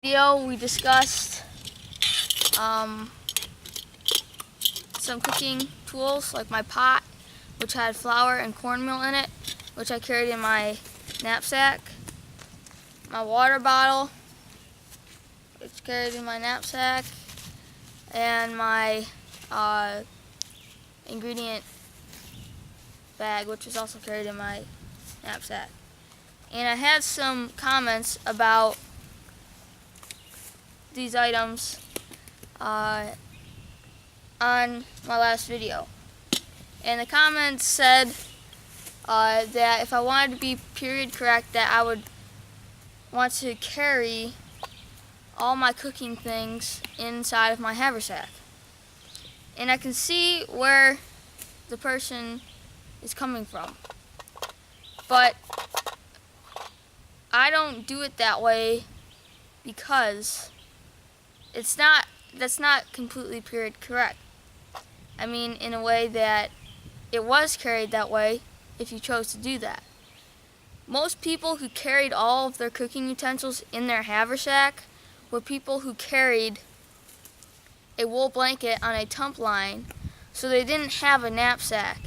Video we discussed some cooking tools like my pot, which had flour and cornmeal in it, which I carried in my knapsack, my water bottle, which carried in my knapsack, and my ingredient bag, which was also carried in my knapsack. And I had some comments about these items on my last video, and the comments said that if I wanted to be period correct, that I would want to carry all my cooking things inside of my haversack. And I can see where the person is coming from, but I don't do it that way because that's not completely period correct. I mean, in a way that it was carried that way if you chose to do that. Most people who carried all of their cooking utensils in their haversack were people who carried a wool blanket on a tump line, so they didn't have a knapsack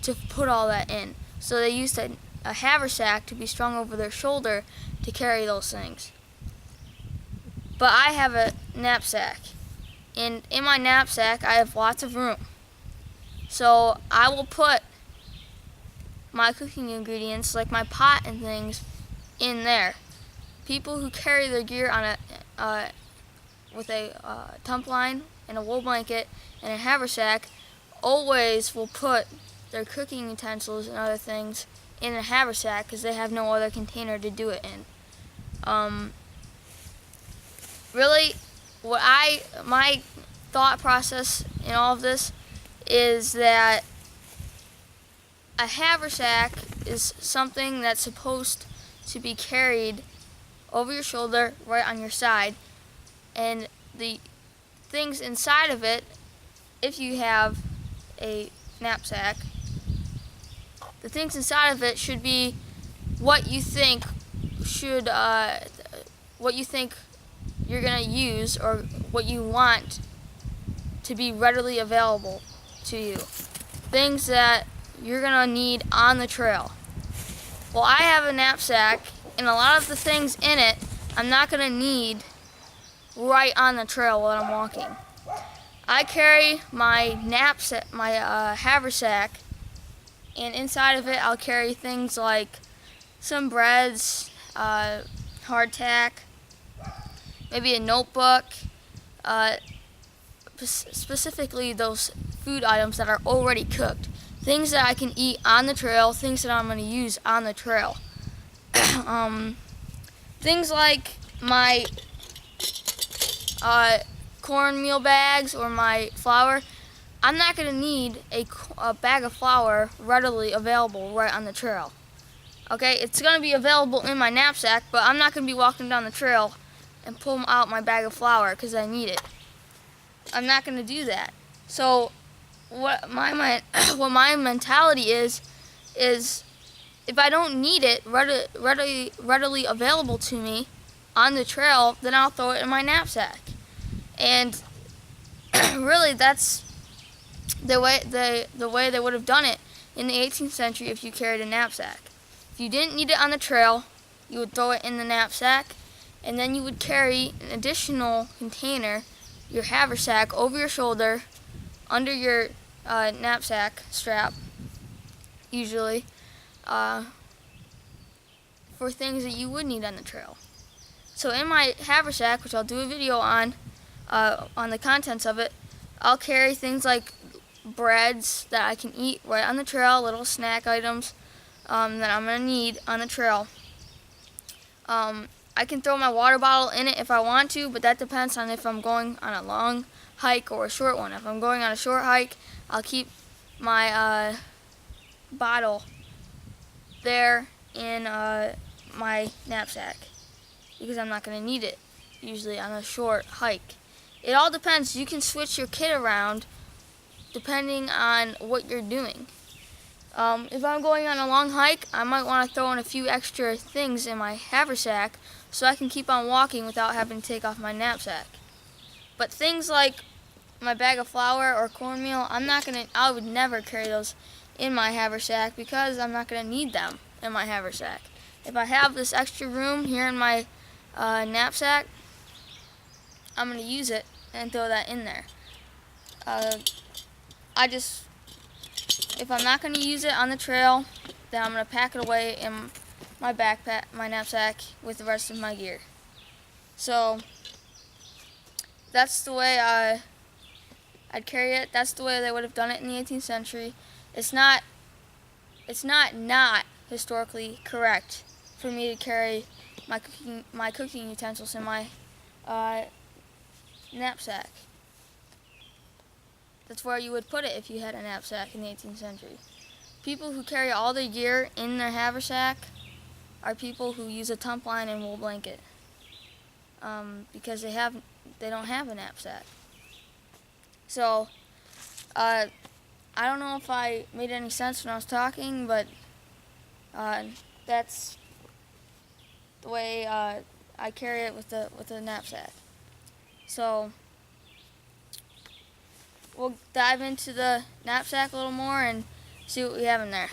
to put all that in. So they used a haversack to be strung over their shoulder to carry those things. But I have a knapsack, and in my knapsack I have lots of room. So I will put my cooking ingredients, like my pot and things, in there. People who carry their gear on with a tump line and a wool blanket and a haversack always will put their cooking utensils and other things in a haversack because they have no other container to do it in. Really, my thought process in all of this is that a haversack is something that's supposed to be carried over your shoulder, right on your side, and the things inside of it, if you have a knapsack, the things inside of it should be what you think you're going to use, or what you want to be readily available to you. Things that you're going to need on the trail. Well, I have a knapsack, and a lot of the things in it I'm not going to need right on the trail while I'm walking. I carry my knapsack, my haversack, and inside of it I'll carry things like some breads, hardtack, maybe a notebook, specifically those food items that are already cooked. Things that I can eat on the trail, things that I'm going to use on the trail. Things like my cornmeal bags or my flour. I'm not going to need a bag of flour readily available right on the trail. Okay, it's going to be available in my knapsack, but I'm not going to be walking down the trail and pull out my bag of flour because I need it. I'm not going to do that. So what my mentality is if I don't need it readily available to me on the trail, then I'll throw it in my knapsack. And really, that's the way they would have done it in the 18th century if you carried a knapsack. If you didn't need it on the trail, you would throw it in the knapsack, and then you would carry an additional container, your haversack, over your shoulder, under your knapsack strap, usually, for things that you would need on the trail. So in my haversack, which I'll do a video on the contents of it, I'll carry things like breads that I can eat right on the trail, little snack items that I'm going to need on the trail. I can throw my water bottle in it if I want to, but that depends on if I'm going on a long hike or a short one. If I'm going on a short hike, I'll keep my bottle there in my knapsack because I'm not going to need it usually on a short hike. It all depends. You can switch your kit around depending on what you're doing. If I'm going on a long hike, I might want to throw in a few extra things in my haversack so I can keep on walking without having to take off my knapsack. But things like my bag of flour or cornmeal, I would never carry those in my haversack because I'm not gonna need them in my haversack. If I have this extra room here in my knapsack, I'm gonna use it and throw that in there. If I'm not gonna use it on the trail, then I'm gonna pack it away in my backpack, my knapsack, with the rest of my gear. So that's the way I'd carry it. That's the way they would have done it in the 18th century. It's not historically correct for me to carry my cooking utensils in my knapsack. That's where you would put it if you had a knapsack in the 18th century. People who carry all their gear in their haversack are people who use a tump line and wool blanket because they don't have a knapsack. So I don't know if I made any sense when I was talking, but that's the way I carry it with the knapsack. So we'll dive into the knapsack a little more and see what we have in there.